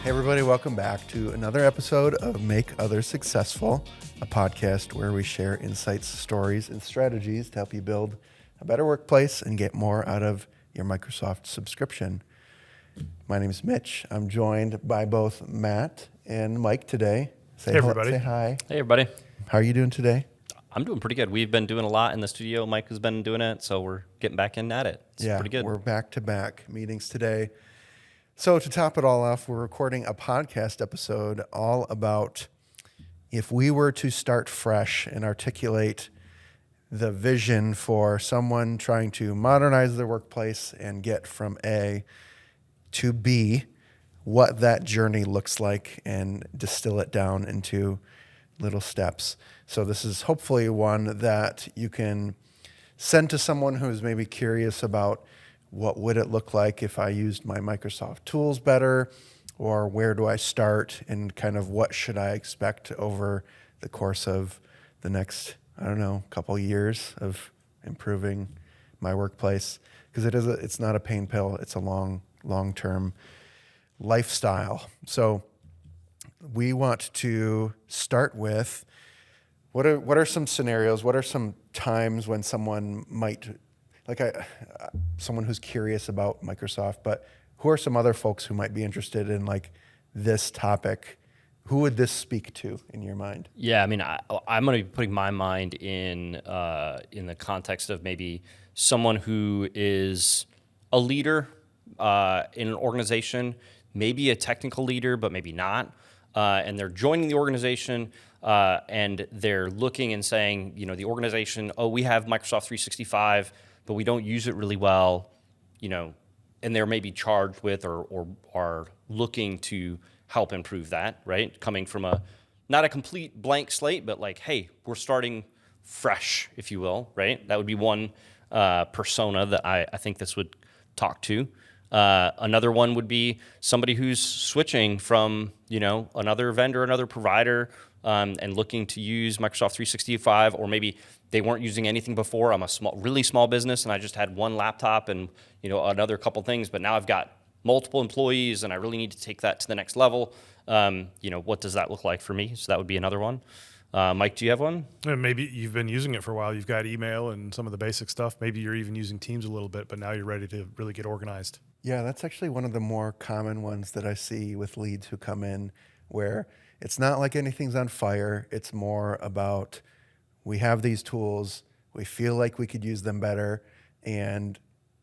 Hey everybody, welcome back to another episode of Make Others Successful, a podcast where we share insights, stories, and strategies to help you build a better workplace and get more out of your Microsoft subscription. My name is Mitch. I'm joined by both Matt and Mike today. Hey everybody. Say hi. Hey everybody. How are you doing today? I'm doing pretty good. We've been doing a lot in the studio. Mike has been doing it, so we're getting back in at it. It's pretty good. We're back-to-back meetings today. So to top it all off, we're recording a podcast episode all about if we were to start fresh and articulate the vision for someone trying to modernize their workplace and get from A to B, what that journey looks like and distill it down into little steps. So this is hopefully one that you can send to someone who's maybe curious about what would it look like if I used my Microsoft tools better, or where do I start, and kind of what should I expect over the course of the next, couple years of improving my workplace. Because it's not a pain pill, it's a long-term lifestyle. So we want to start with what are some scenarios, what are some times when someone might, someone who's curious about Microsoft, but who are some other folks who might be interested in this topic? Who would this speak to in your mind? Yeah, I mean, I'm going to be putting my mind in the context of maybe someone who is a leader in an organization, maybe a technical leader, but maybe not, and they're joining the organization and they're looking and saying, the organization, we have Microsoft 365, but we don't use it really well, and they're maybe charged with or are looking to help improve that, right? Coming from not a complete blank slate, but hey, we're starting fresh, if you will, right? That would be one persona that I think this would talk to. Another one would be somebody who's switching from, another vendor, another provider, and looking to use Microsoft 365, or maybe they weren't using anything before. I'm a really small business, and I just had one laptop and another couple things, but now I've got multiple employees, and I really need to take that to the next level. What does that look like for me? So that would be another one. Mike, do you have one? And maybe you've been using it for a while. You've got email and some of the basic stuff. Maybe you're even using Teams a little bit, but now you're ready to really get organized. Yeah, that's actually one of the more common ones that I see with leads who come in, where it's not like anything's on fire. It's more about, we have these tools, we feel like we could use them better, and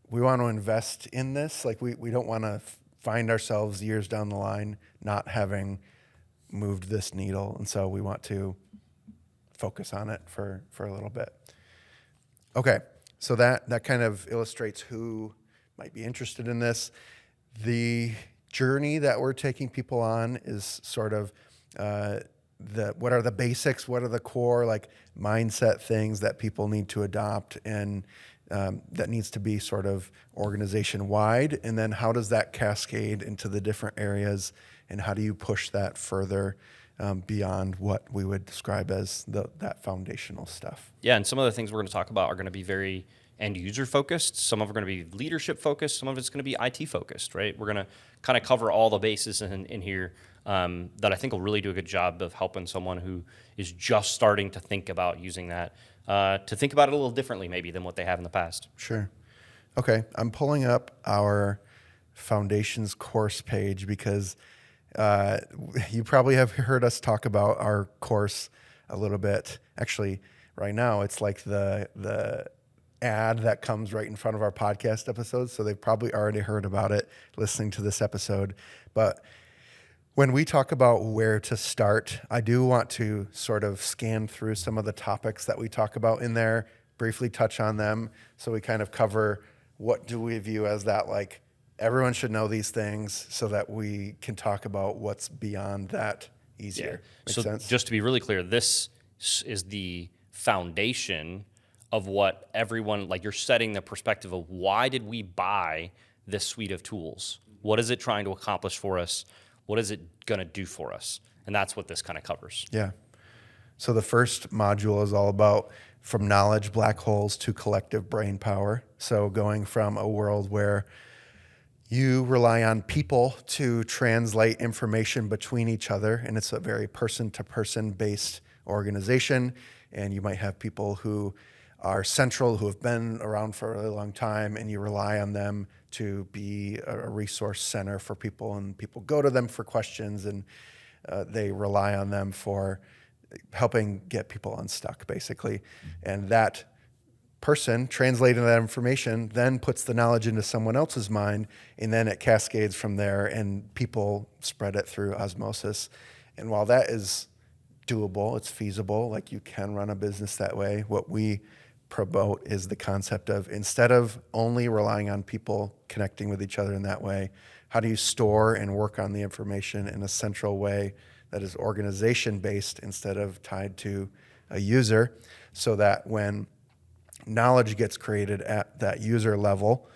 we want to invest in this. We don't want to find ourselves years down the line not having moved this needle, and so we want to focus on it for a little bit. Okay, so that kind of illustrates who might be interested in this. The journey that we're taking people on is sort of what are the basics, what are the core mindset things that people need to adopt, and that needs to be sort of organization wide, and then how does that cascade into the different areas, and how do you push that further beyond what we would describe as that foundational stuff. Yeah, and some of the things we're going to talk about are going to be very end user focused. Some of them are going to be leadership focused. Some of it's going to be IT focused, right? We're going to kind of cover all the bases in here that I think will really do a good job of helping someone who is just starting to think about using that, to think about it a little differently maybe than what they have in the past. Sure. Okay, I'm pulling up our Foundations course page because you probably have heard us talk about our course a little bit. Actually, right now it's like the ad that comes right in front of our podcast episodes, so they've probably already heard about it listening to this episode. But when we talk about where to start, I do want to sort of scan through some of the topics that we talk about in there, briefly touch on them, so we kind of cover what do we view as that everyone should know these things, so that we can talk about what's beyond that easier. Yeah. Make sense? Just to be really clear, this is the foundation of what everyone, you're setting the perspective of why did we buy this suite of tools? What is it trying to accomplish for us? What is it going to do for us? And that's what this kind of covers. Yeah. So the first module is all about from knowledge black holes to collective brain power. So going from a world where You rely on people to translate information between each other, and it's a very person-to-person based organization. And you might have people who are central, who have been around for a really long time, and you rely on them to be a resource center for people, and people go to them for questions, and they rely on them for helping get people unstuck, basically. And that person translating that information then puts the knowledge into someone else's mind, and then it cascades from there, and people spread it through osmosis. And while that is doable, it's feasible, like you can run a business that way, what we promote is the concept of, instead of only relying on people connecting with each other in that way, how do you store and work on the information in a central way that is organization based instead of tied to a user, so that when knowledge gets created at that user level,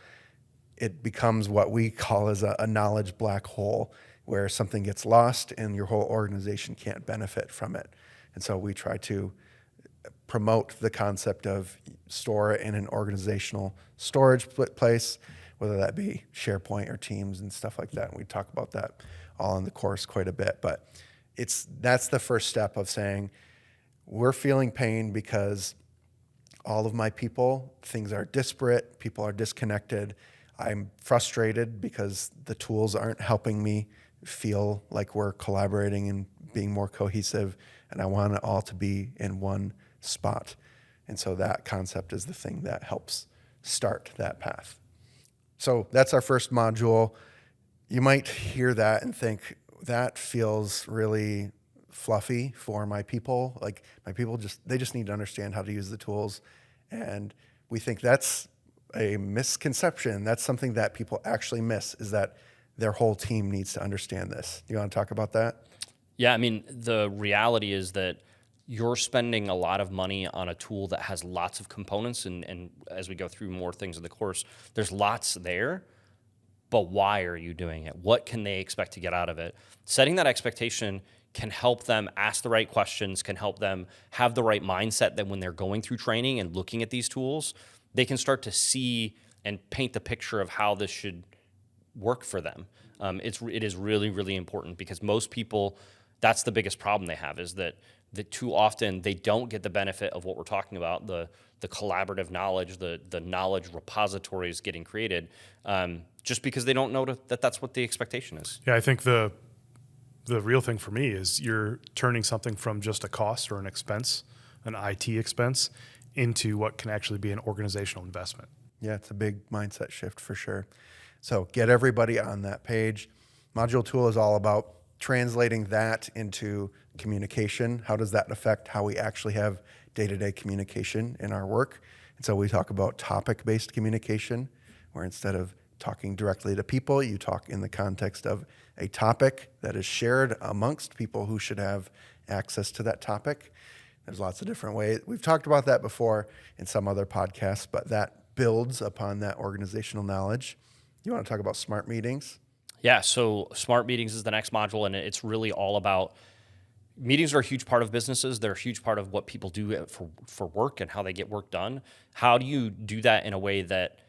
it becomes what we call as a knowledge black hole, where something gets lost and your whole organization can't benefit from it. And so we try to promote the concept of store it in an organizational storage place, whether that be SharePoint or Teams and stuff like that. And we talk about that all in the course quite a bit. But that's the first step of saying, we're feeling pain because all of my people, things are disparate, people are disconnected. I'm frustrated because the tools aren't helping me feel like we're collaborating and being more cohesive, and I want it all to be in one spot. And so that concept is the thing that helps start that path. So that's our first module. You might hear that and think, that feels really fluffy for my people. Like, my people they just need to understand how to use the tools. And we think that's a misconception. That's something that people actually miss, is that their whole team needs to understand this. You want to talk about that? Yeah, I mean, the reality is that you're spending a lot of money on a tool that has lots of components, and as we go through more things in the course, there's lots there, but why are you doing it? What can they expect to get out of it? Setting that expectation can help them ask the right questions, can help them have the right mindset that when they're going through training and looking at these tools, they can start to see and paint the picture of how this should work for them. It is really, really important, because most people, that's the biggest problem they have, is that too often they don't get the benefit of what we're talking about, the collaborative knowledge, the knowledge repositories getting created, just because they don't know that that's what the expectation is. Yeah, I think the real thing for me is you're turning something from just a cost or an expense, an IT expense, into what can actually be an organizational investment. Yeah, it's a big mindset shift for sure. So get everybody on that page. Module 2 is all about translating that into communication. How does that affect how we actually have day-to-day communication in our work? And so we talk about topic-based communication, where instead of talking directly to people, you talk in the context of a topic that is shared amongst people who should have access to that topic. There's lots of different ways. We've talked about that before in some other podcasts, but that builds upon that organizational knowledge. You want to talk about smart meetings? Yeah, so smart meetings is the next module, and it's really all about meetings are a huge part of businesses. They're a huge part of what people do for work and how they get work done. How do you do that in a way that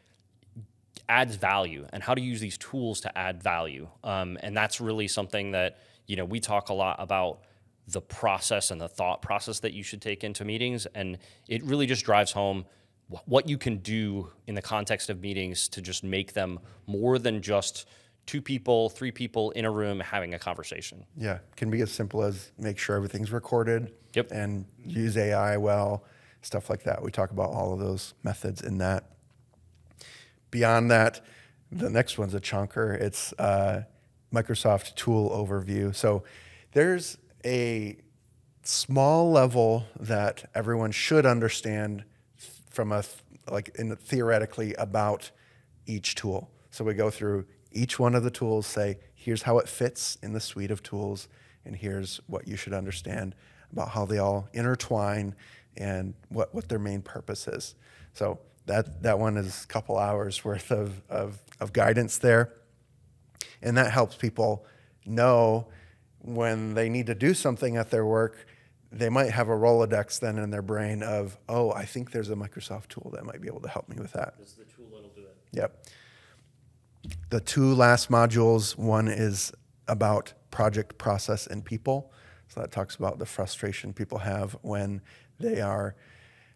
adds value, and how do you use these tools to add value? And that's really something that, we talk a lot about, the process and the thought process that you should take into meetings. And it really just drives home what you can do in the context of meetings to just make them more than just 2 people, 3 people in a room having a conversation. Yeah, it can be as simple as make sure everything's recorded. Yep. And use AI well, stuff like that. We talk about all of those methods in that. Beyond that, the next one's a chunker. It's Microsoft tool overview. So there's a small level that everyone should understand from theoretically about each tool. So we go through each one of the tools, say, here's how it fits in the suite of tools, and here's what you should understand about how they all intertwine and what their main purpose is. So that one is a couple hours worth of guidance there. And that helps people know when they need to do something at their work, they might have a Rolodex then in their brain of, oh, I think there's a Microsoft tool that might be able to help me with that. This is the tool that'll do it. Yep. The two last modules, one is about project process and people. So that talks about the frustration people have when they are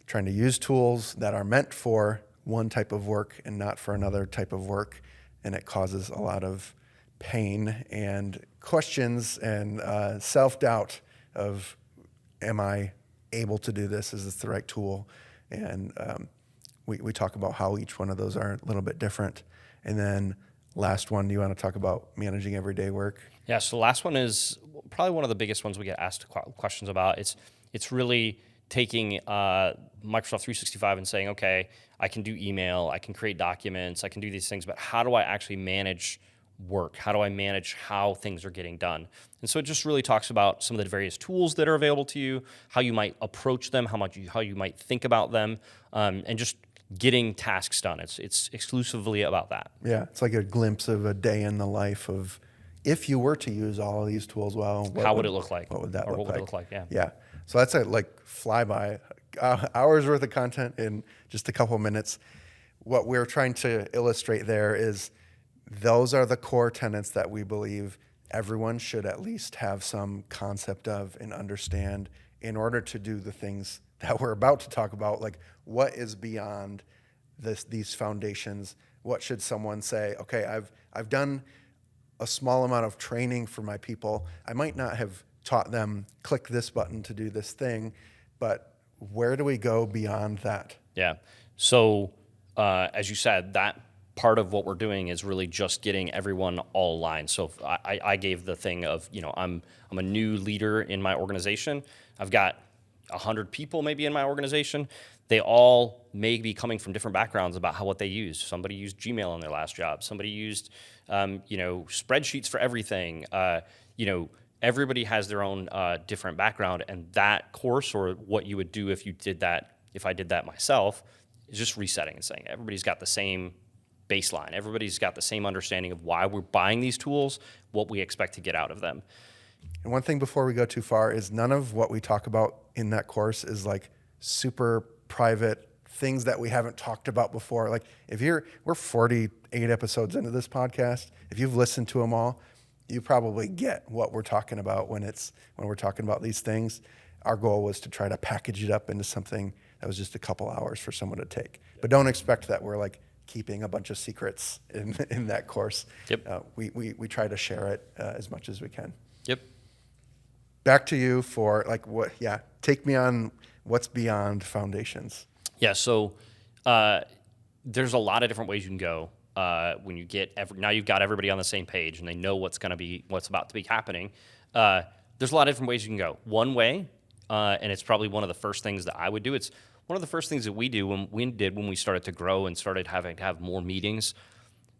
trying to use tools that are meant for one type of work and not for another type of work. And it causes a lot of pain and questions and self-doubt of, am I able to do this? Is this the right tool? And we talk about how each one of those are a little bit different. And then last one, do you want to talk about managing everyday work? Yeah, so the last one is probably one of the biggest ones we get asked questions about. It's really taking Microsoft 365 and saying, okay, I can do email, I can create documents, I can do these things, but how do I actually manage work? How do I manage how things are getting done? And so it just really talks about some of the various tools that are available to you, how you might approach them, how you might think about them, and just getting tasks done. It's exclusively about that. Yeah, it's like a glimpse of a day in the life of, if you were to use all of these tools well, How would it look like? What would that Or look what would like? it look like? Yeah. Yeah. So that's a like flyby, hours worth of content in just a couple minutes. What we're trying to illustrate there is those are the core tenets that we believe everyone should at least have some concept of and understand in order to do the things that we're about to talk about. Like, what is beyond these foundations? What should someone say? Okay, I've done a small amount of training for my people. I might not have taught them click this button to do this thing, but where do we go beyond that? Yeah. So as you said, that part of what we're doing is really just getting everyone all aligned. So if I gave the thing of, I'm a new leader in my organization. I've got 100 people maybe in my organization. They all may be coming from different backgrounds about what they used. Somebody used Gmail in their last job. Somebody used, spreadsheets for everything. Everybody has their own different background, and that course, or what you would do if you did that, if I did that myself, is just resetting and saying everybody's got the same baseline. Everybody's got the same understanding of why we're buying these tools, what we expect to get out of them. And one thing before we go too far is none of what we talk about in that course is like super private things that we haven't talked about before. Like we're 48 episodes into this podcast. If you've listened to them all, you probably get what we're talking about when we're talking about these things. Our goal was to try to package it up into something that was just a couple hours for someone to take. But don't expect that we're like keeping a bunch of secrets in that course. Yep. We try to share it as much as we can. Yep. Back to you for take me on what's beyond foundations. Yeah, so there's a lot of different ways you can go when you get now you've got everybody on the same page and they know what's about to be happening. There's a lot of different ways you can go. One way, and it's probably one of the first things that I would do. It's one of the first things that we do when we started to grow and started having to have more meetings.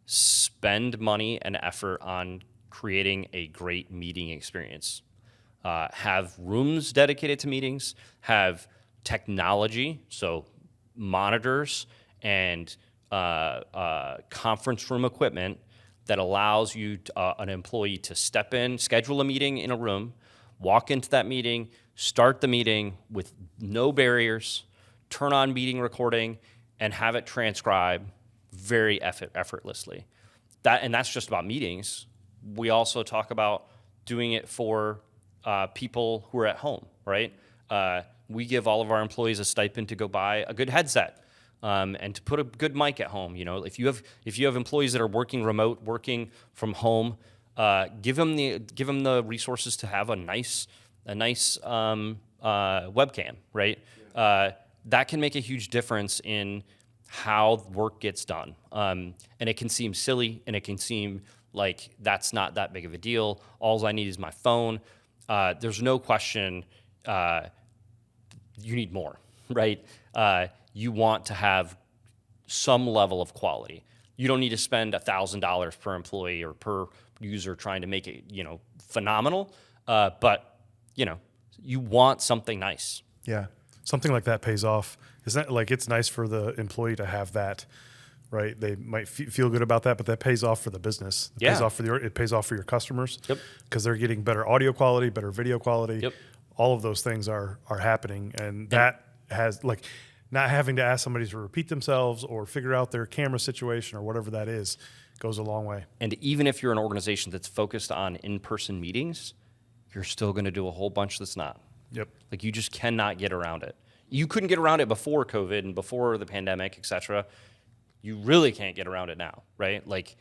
Spend money and effort on creating a great meeting experience. Have rooms dedicated to meetings. Have technology, so monitors and conference room equipment that allows you, an employee, to step in, schedule a meeting in a room, walk into that meeting, start the meeting with no barriers, turn on meeting recording, and have it transcribe very effortlessly. That's just about meetings. We also talk about doing it for people who are at home, right? We give all of our employees a stipend to go buy a good headset and to put a good mic at home. If you have employees that are working remote, working from home, give them the resources to have a nice webcam, right? Yeah. That can make a huge difference in how work gets done. And it can seem silly, and it can seem like that's not that big of a deal. All I need is my phone. There's no question you need more, right? You want to have some level of quality. You don't need to spend $1,000 per employee or per user trying to make it, phenomenal. But you want something nice. Yeah. Something like that pays off. Isn't that like, it's nice for the employee to have that, right? They might feel good about that, but that pays off for the business. It pays off for your customers. Yep. Because they're getting better audio quality, better video quality. Yep. All of those things are happening, and that has not having to ask somebody to repeat themselves or figure out their camera situation or whatever that is, goes a long way. And even if you're an organization that's focused on in-person meetings, you're still going to do a whole bunch that's not. Yep. Like you just cannot get around it. You couldn't get around it before COVID and before the pandemic, et cetera. You really can't get around it now, right? Like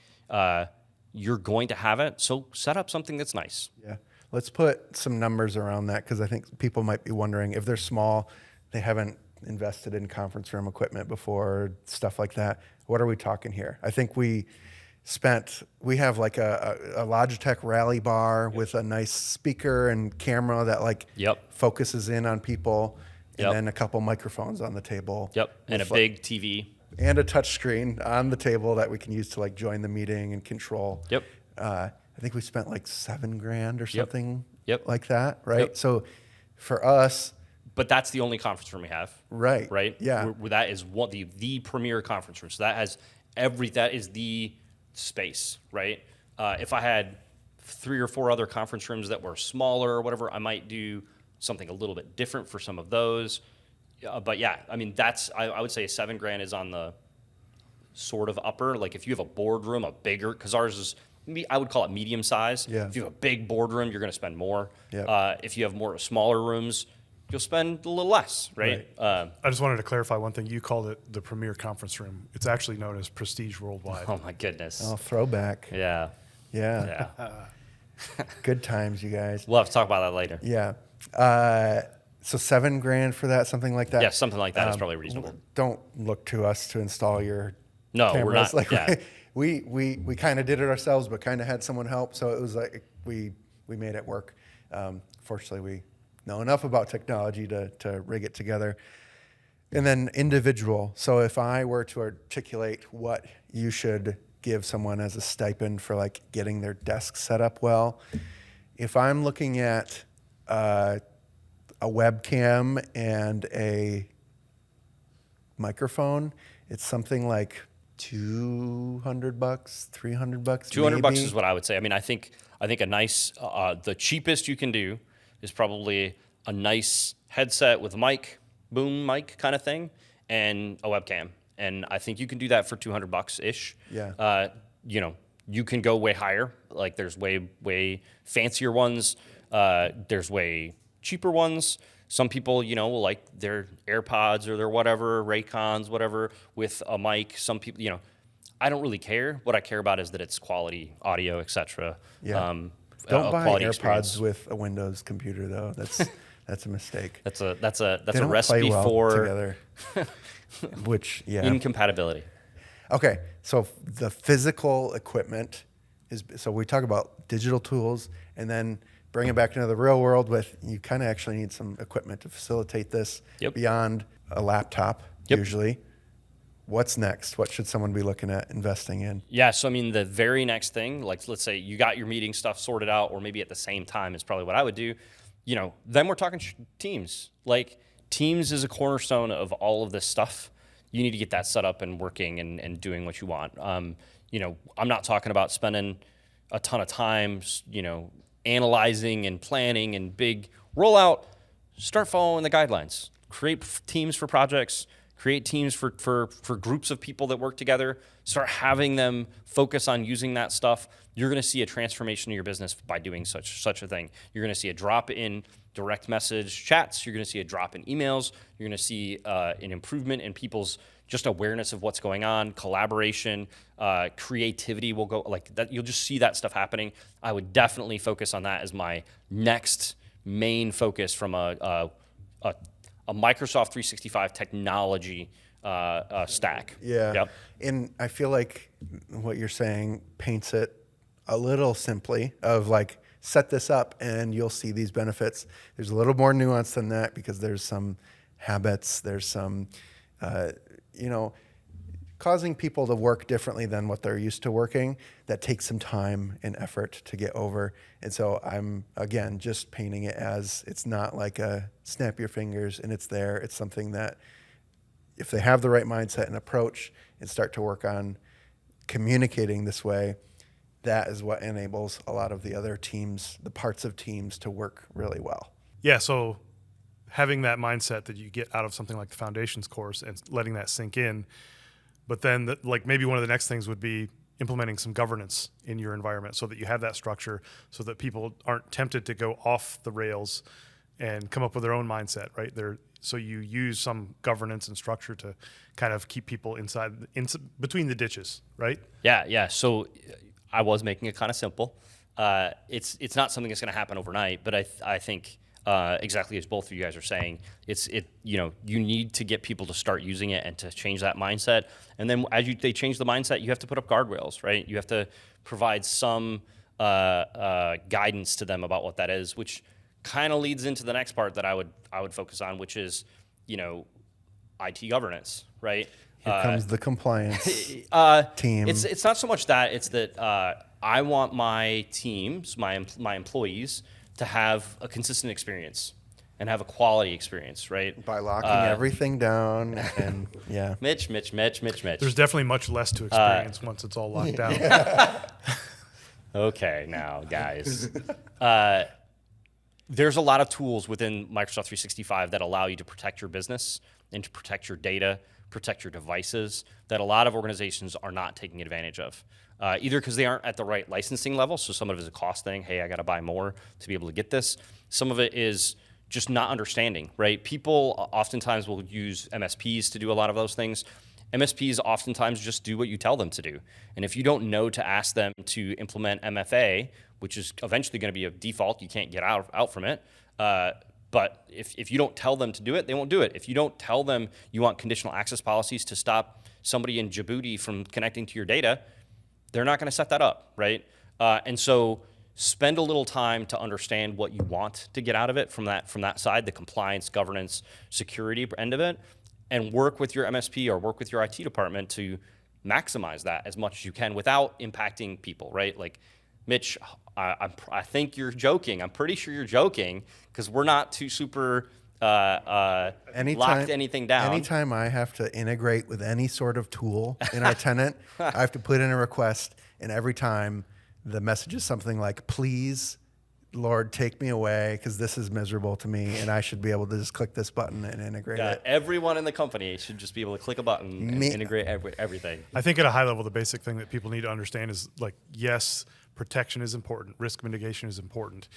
you're going to have it, so set up something that's nice. Yeah. Let's put some numbers around that because I think people might be wondering if they're small, they haven't invested in conference room equipment before, stuff like that. What are we talking here? I think we have like a Logitech rally bar with a nice speaker and camera that like focuses in on people, and then a couple microphones on the table. And a big TV. And a touch screen on the table that we can use to like join the meeting and control. I think we spent like $7,000 or something like that, right? So for us, but that's the only conference room we have, right? Yeah, where that is what the premier conference room. So that has that is the space, right? If I had 3 or 4 other conference rooms that were smaller or whatever, I might do something a little bit different for some of those. But yeah, I mean, I would say $7,000 is on the sort of upper. Like if you have a boardroom, a bigger, because ours is, I would call it medium size. Yeah. If you have a big boardroom, you're going to spend more. Yep. If you have more smaller rooms, you'll spend a little less, right? I just wanted to clarify one thing. You called it the premier conference room. It's actually known as Prestige Worldwide. Oh my goodness. Oh, throwback. Yeah. Good times, you guys. We'll have to talk about that later. Yeah. So $7,000 for that, something like that. Yeah, something like that is probably reasonable. Don't look to us to install your cameras. We're not. Like yeah. we kind of did it ourselves, but kind of had someone help. So it was like we made it work. Fortunately, we know enough about technology to rig it together. And then individual. So if I were to articulate what you should give someone as a stipend for like getting their desk set up well, if I'm looking at a webcam and a microphone, it's something like $200, $300. $200 is what I would say. I mean, I think a nice, the cheapest you can do is probably a nice headset with a mic, boom mic kind of thing, and a webcam. And I think you can do that for $200 ish. Yeah. You can go way higher. Like there's way fancier ones. There's way cheaper ones. Some people, will like their AirPods or their whatever, Raycons, whatever, with a mic. Some people, I don't really care. What I care about is that it's quality audio, etc. Yeah. Don't buy AirPods experience with a Windows computer though. That's a mistake. That's a They don't recipe play well for together. Which incompatibility. Okay, so the physical equipment so we talk about digital tools and then bring it back into the real world with you kind of actually need some equipment to facilitate this beyond a laptop usually. What's next? What should someone be looking at investing in? Yeah, so I mean, the very next thing, like let's say you got your meeting stuff sorted out, or maybe at the same time is probably what I would do. Then we're talking Teams. Like Teams is a cornerstone of all of this stuff. You need to get that set up and working and doing what you want. I'm not talking about spending a ton of time, analyzing and planning and big rollout. Start following the guidelines. Create teams for projects. Create teams for groups of people that work together. Start having them focus on using that stuff. You're going to see a transformation in your business by doing such a thing. You're going to see a drop in direct message chats. You're going to see a drop in emails. You're going to see an improvement in people's just awareness of what's going on, collaboration, creativity will go like that. You'll just see that stuff happening. I would definitely focus on that as my next main focus from a Microsoft 365 technology stack. Yeah. Yep. And I feel like what you're saying paints it a little simply of like, set this up and you'll see these benefits. There's a little more nuance than that because there's some habits, there's some, causing people to work differently than what they're used to working. That takes some time and effort to get over. And so I'm, again, just painting it as it's not like a snap your fingers and it's there. It's something that if they have the right mindset and approach and start to work on communicating this way, that is what enables a lot of the other teams, the parts of teams to work really well. Yeah, so having that mindset that you get out of something like the foundations course and letting that sink in, but then maybe one of the next things would be, implementing some governance in your environment so that you have that structure, so that people aren't tempted to go off the rails and come up with their own mindset, right? So you use some governance and structure to kind of keep people between the ditches, right? Yeah. So I was making it kind of simple. It's not something that's going to happen overnight, but I think exactly as both of you guys are saying, you need to get people to start using it and to change that mindset. And then as they change the mindset, you have to put up guardrails, right? You have to provide some guidance to them about what that is, which kind of leads into the next part that I would focus on, which is, IT governance, right? Here comes the compliance team. It's not so much that, it's that I want my teams, my employees, to have a consistent experience and have a quality experience, right? By locking everything down and yeah. Mitch. There's definitely much less to experience once it's all locked down. Okay, now, guys. There's a lot of tools within Microsoft 365 that allow you to protect your business and to protect your data, protect your devices, that a lot of organizations are not taking advantage of. Either because they aren't at the right licensing level, so some of it is a cost thing. Hey, I got to buy more to be able to get this. Some of it is just not understanding, right? People oftentimes will use MSPs to do a lot of those things. MSPs oftentimes just do what you tell them to do. And if you don't know to ask them to implement MFA, which is eventually going to be a default, you can't get out from it. But if you don't tell them to do it, they won't do it. If you don't tell them you want conditional access policies to stop somebody in Djibouti from connecting to your data, they're not going to set that up, right? And so spend a little time to understand what you want to get out of it from that side, the compliance, governance, security end of it, and work with your MSP or work with your IT department to maximize that as much as you can without impacting people, right? Like, Mitch, I think you're joking. I'm pretty sure you're joking because we're not too super locked anything down. Anytime I have to integrate with any sort of tool in our tenant, I have to put in a request, and every time the message is something like, please, Lord, take me away because this is miserable to me, and I should be able to just click this button and integrate it. Everyone in the company should just be able to click a button and integrate everything. I think at a high level, the basic thing that people need to understand is, like, yes, protection is important, risk mitigation is important,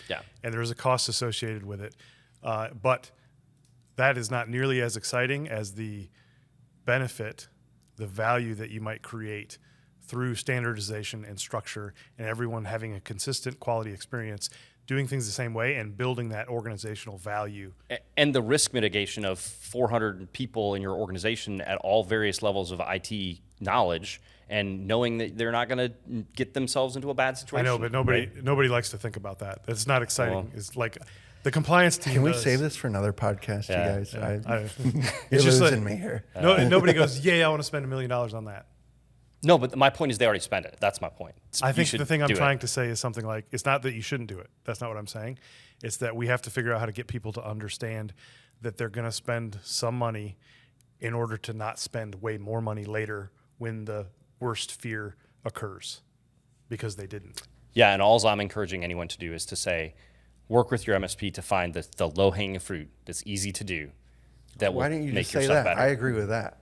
and there is a cost associated with it, but that is not nearly as exciting as the benefit, the value that you might create through standardization and structure and everyone having a consistent quality experience, doing things the same way and building that organizational value. And the risk mitigation of 400 people in your organization at all various levels of IT knowledge and knowing that they're not going to get themselves into a bad situation. I know, but nobody likes to think about that. That's not exciting. Well, it's like the compliance team. Can we save this for another podcast, you guys? You're just losing me here. Nobody goes, I want to spend $1 million on that. No, but my point is they already spent it. That's my point. I think the thing I'm trying to say is something like, it's not that you shouldn't do it. That's not what I'm saying. It's that we have to figure out how to get people to understand that they're going to spend some money in order to not spend way more money later when the worst fear occurs because they didn't. Yeah, and all I'm encouraging anyone to do is to say, work with your MSP to find the low-hanging fruit that's easy to do that will make yourself better. Why didn't you just say that? I agree with that.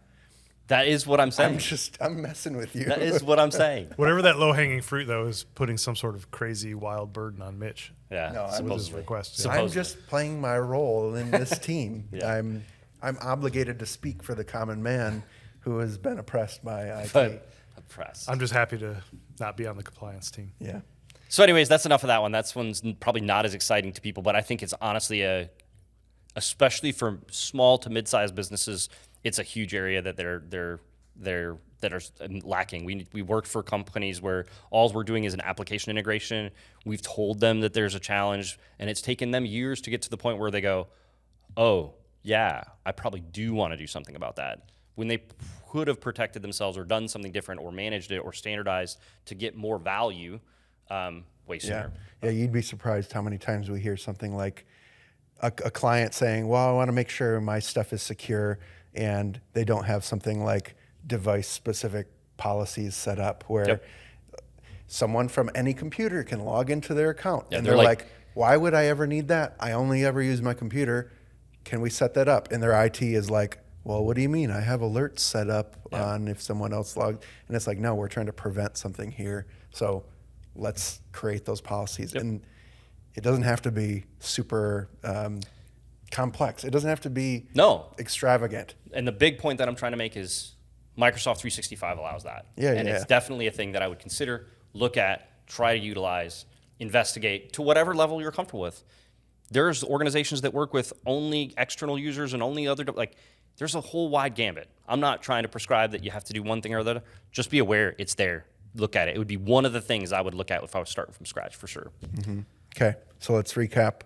That is what I'm saying. I'm messing with you. That is what I'm saying. Whatever that low-hanging fruit, though, is putting some sort of crazy wild burden on Mitch. Yeah, no, supposedly. I'm just playing my role in this team. I'm obligated to speak for the common man who has been oppressed by IT. I'm just happy to not be on the compliance team. Yeah. So anyways, that's enough of that one. That one's probably not as exciting to people, but I think it's honestly especially for small to mid-sized businesses, it's a huge area that they're lacking. We worked for companies where all we're doing is an application integration. We've told them that there's a challenge, and it's taken them years to get to the point where they go, oh, yeah, I probably do want to do something about that. When they could have protected themselves or done something different or managed it or standardized to get more value way sooner. Yeah, you'd be surprised how many times we hear something like a client saying, well, I want to make sure my stuff is secure, and they don't have something like device-specific policies set up where someone from any computer can log into their account. And they're like, why would I ever need that? I only ever use my computer. Can we set that up? And their IT is like, well, what do you mean? I have alerts set up on if someone else logged. And it's like, no, we're trying to prevent something here. So let's create those policies. And it doesn't have to be super complex. It doesn't have to be extravagant. And the big point that I'm trying to make is Microsoft 365 allows that. And it's definitely a thing that I would consider, look at, try to utilize, investigate to whatever level you're comfortable with. There's organizations that work with only external users and only other, like, there's a whole wide gambit. I'm not trying to prescribe that you have to do one thing or the other. Just be aware it's there. Look at it. It would be one of the things I would look at if I was starting from scratch, for sure. Mm-hmm. Okay, so let's recap.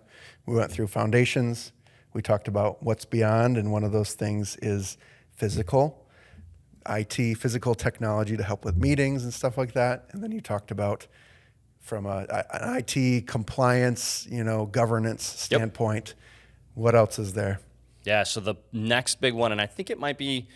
We went through foundations. We talked about what's beyond, and one of those things is physical, IT, physical technology to help with meetings and stuff like that. And then you talked about from an IT compliance, governance standpoint. What else is there? Yeah, so the next big one, and I think it might be,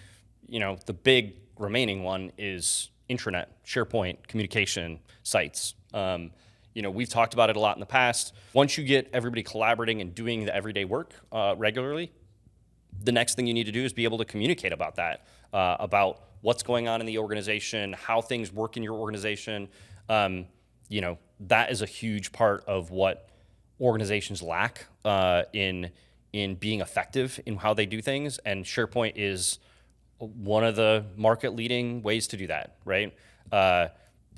the big remaining one, is intranet, SharePoint, communication sites. We've talked about it a lot in the past. Once you get everybody collaborating and doing the everyday work regularly, the next thing you need to do is be able to communicate about that, about what's going on in the organization, how things work in your organization. That is a huge part of what organizations lack in being effective in how they do things. And SharePoint is one of the market leading ways to do that, right?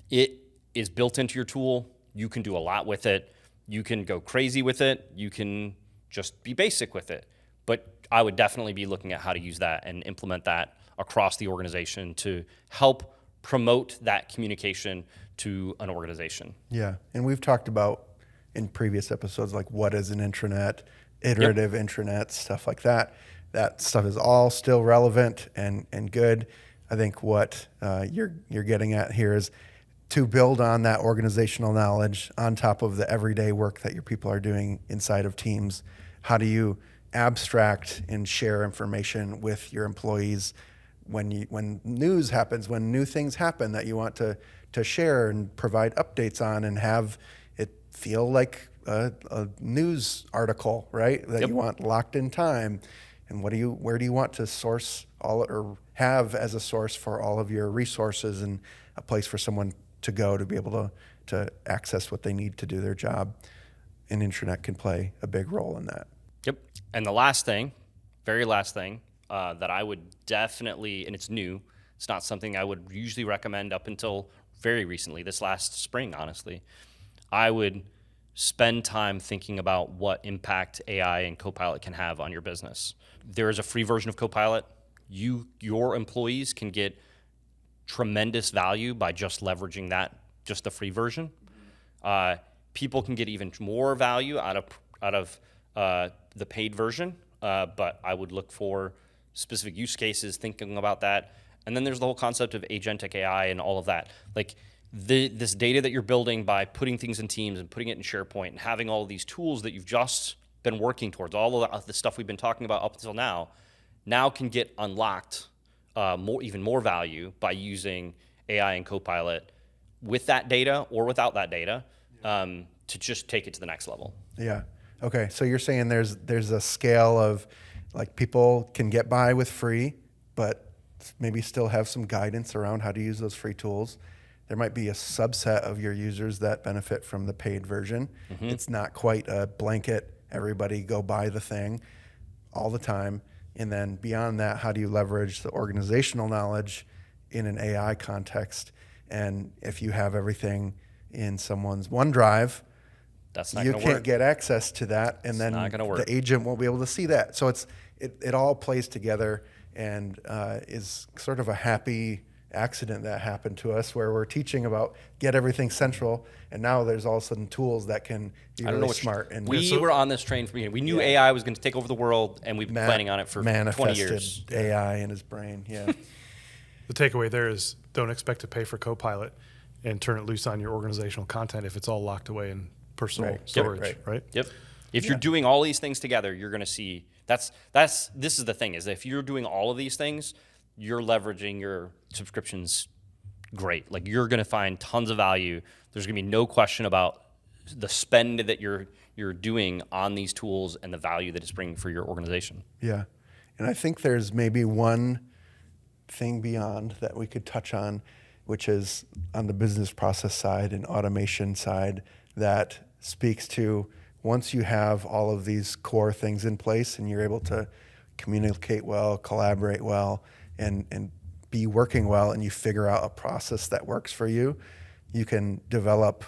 It is built into your tool. You can do a lot with it. You can go crazy with it. You can just be basic with it. But I would definitely be looking at how to use that and implement that across the organization to help promote that communication to an organization. Yeah, and we've talked about in previous episodes, like what is an intranet, iterative intranet, stuff like that. That stuff is all still relevant and good. I think what you're getting at here is to build on that organizational knowledge on top of the everyday work that your people are doing inside of teams. How do you abstract and share information with your employees when news happens, when new things happen that you want to share and provide updates on and have it feel like a news article, right? That you want locked in time. And where do you want to source all or have as a source for all of your resources and a place for someone to go to be able to access what they need to do their job? And intranet can play a big role in that. Yep. And the last thing, very last thing that I would definitely, and it's new, it's not something I would usually recommend up until very recently, this last spring, honestly. I would spend time thinking about what impact AI and Copilot can have on your business. There is a free version of Copilot. Your employees can get tremendous value by just leveraging that, just the free version. People can get even more value out of the paid version, but I would look for specific use cases, thinking about that. And then there's the whole concept of agentic AI and all of that. Like this data that you're building by putting things in Teams and putting it in SharePoint and having all of these tools that you've just been working towards, all of the stuff we've been talking about up until now can get unlocked even more value by using AI and Copilot with that data or without that data to just take it to the next level. Yeah. Okay. So you're saying there's a scale of like people can get by with free, but maybe still have some guidance around how to use those free tools. There might be a subset of your users that benefit from the paid version. Mm-hmm. It's not quite a blanket, everybody go buy the thing all the time. And then beyond that, how do you leverage the organizational knowledge in an AI context? And if you have everything in someone's OneDrive, that's not you can't work. Get access to that, and then the agent won't be able to see that. So it all plays together and is sort of a happy accident that happened to us where we're teaching about get everything central, and now there's all of a sudden tools that can be really smart. And we were on this train from beginning. We knew AI was going to take over the world, and we've been planning on it for 20 years. AI in his brain, yeah. The takeaway there is don't expect to pay for Copilot and turn it loose on your organizational content if it's all locked away in personal storage, right? Yep. If you're doing all these things together, you're going to see this is the thing is if you're doing all of these things, you're leveraging your subscriptions great. Like you're going to find tons of value. There's going to be no question about the spend that you're doing on these tools and the value that it's bringing for your organization. Yeah. And I think there's maybe one thing beyond that we could touch on, which is on the business process side and automation side, that speaks to once you have all of these core things in place and you're able to communicate well, collaborate well, and be working well, and you figure out a process that works for you, you can develop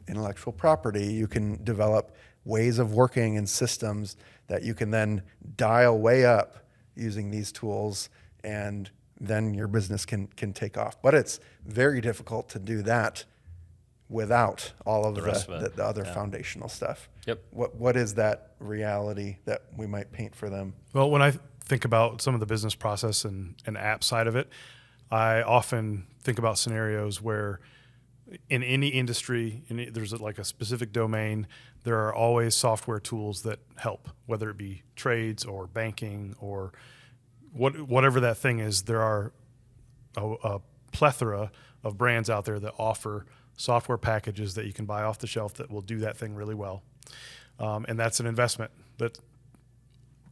intellectual property, you can develop ways of working and systems that you can then dial way up using these tools, and then your business can take off. But it's very difficult to do that without all of the other foundational stuff. Yep. What is that reality that we might paint for them? Well, when I think about some of the business process and app side of it, I often think about scenarios where in any industry, there's like a specific domain, there are always software tools that help, whether it be trades or banking or whatever that thing is. There are a plethora of brands out there that offer software packages that you can buy off the shelf that will do that thing really well. And that's an investment that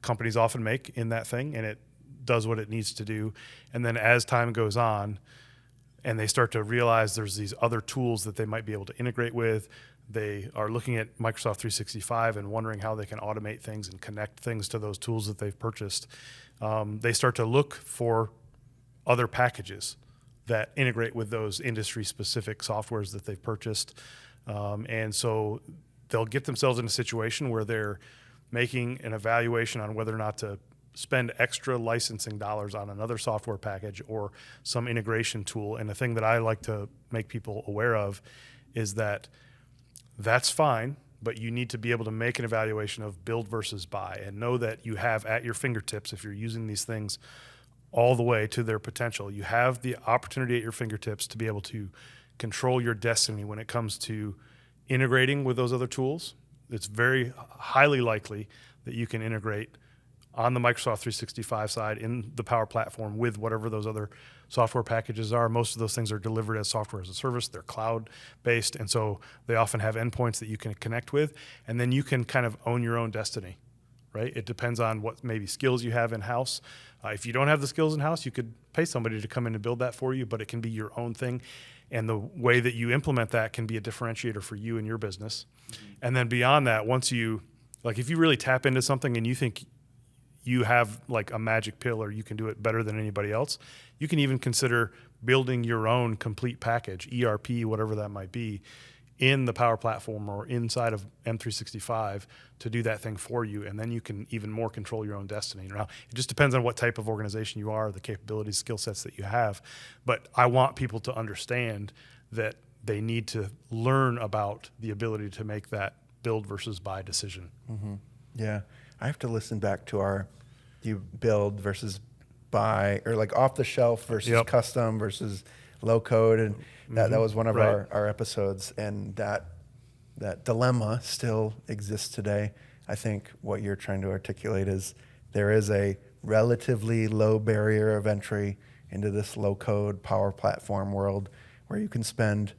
companies often make in that thing, and it does what it needs to do. And then as time goes on and they start to realize there's these other tools that they might be able to integrate with, they are looking at Microsoft 365 and wondering how they can automate things and connect things to those tools that they've purchased. They start to look for other packages that integrate with those industry-specific softwares that they've purchased. And so they'll get themselves in a situation where they're making an evaluation on whether or not to spend extra licensing dollars on another software package or some integration tool. And the thing that I like to make people aware of is that that's fine, but you need to be able to make an evaluation of build versus buy and know that you have at your fingertips, if you're using these things all the way to their potential, you have the opportunity at your fingertips to be able to control your destiny when it comes to integrating with those other tools. It's very highly likely that you can integrate on the Microsoft 365 side in the Power Platform with whatever those other software packages are. Most of those things are delivered as software as a service. They're cloud-based, and so they often have endpoints that you can connect with, and then you can kind of own your own destiny, right? It depends on what maybe skills you have in-house. If you don't have the skills in-house, you could pay somebody to come in and build that for you, but it can be your own thing, and the way that you implement that can be a differentiator for you and your business. Mm-hmm. And then beyond that, once you, like if you really tap into something and you think you have like a magic pill or you can do it better than anybody else, you can even consider building your own complete package, ERP, whatever that might be, in the Power Platform or inside of M365 to do that thing for you. And then you can even more control your own destiny. Now, it just depends on what type of organization you are, the capabilities, skill sets that you have. But I want people to understand that they need to learn about the ability to make that build versus buy decision. Mm-hmm. Yeah. I have to listen back to you build versus buy, or like off the shelf versus custom versus low code. And that was one of our episodes. And that dilemma still exists today. I think what you're trying to articulate is there is a relatively low barrier of entry into this low code Power Platform world where you can spend,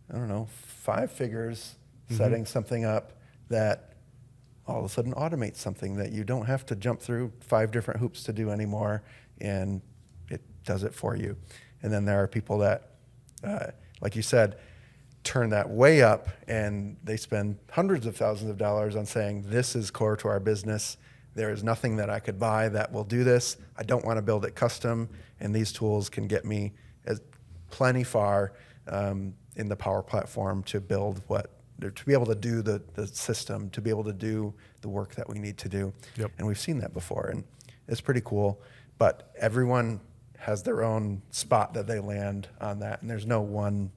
5 figures setting something up that all of a sudden automates something that you don't have to jump through 5 different hoops to do anymore, and it does it for you. And then there are people that, like you said, turn that way up, and they spend hundreds of thousands of dollars on saying, this is core to our business. There is nothing that I could buy that will do this. I don't want to build it custom, and these tools can get me plenty far in the Power Platform to build to be able to do the system, to be able to do the work that we need to do. Yep. And we've seen that before, and it's pretty cool. But everyone has their own spot that they land on that, and there's no one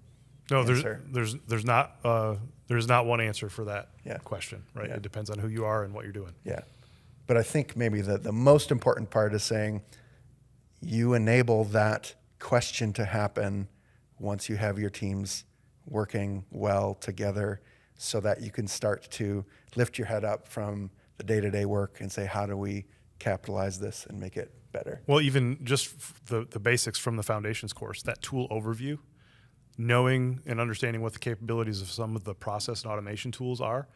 answer. There's not one answer for that question, right? Yeah. It depends on who you are and what you're doing. Yeah. But I think maybe the most important part is saying you enable that question to happen once you have your teams working well together, so that you can start to lift your head up from the day-to-day work and say, how do we capitalize this and make it better? Well, even just the basics from the foundations course, that tool overview, knowing and understanding what the capabilities of some of the process and automation tools are,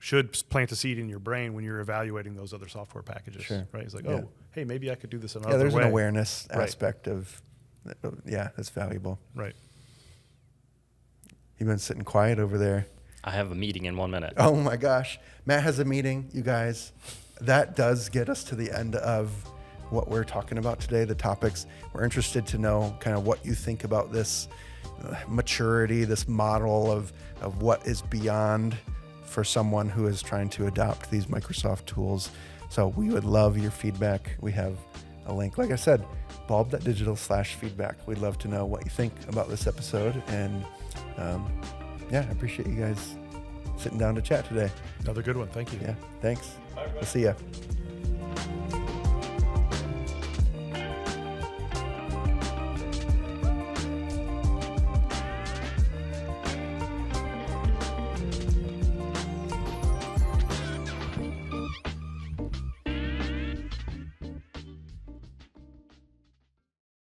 should plant a seed in your brain when you're evaluating those other software packages. Sure. Right? It's like, Yeah. oh, hey, maybe I could do this another way. Yeah, there's an awareness Right. aspect of, that's valuable. Right. You've been sitting quiet over there. I have a meeting in 1 minute. Oh my gosh. Matt has a meeting, you guys. That does get us to the end of what we're talking about today, the topics. We're interested to know kind of what you think about this maturity, this model of what is beyond for someone who is trying to adopt these Microsoft tools. So we would love your feedback. We have a link, like I said, bulb.digital/feedback. We'd love to know what you think about this episode. And I appreciate you guys sitting down to chat today. Another good one. Thank you. Yeah, thanks. We'll see ya.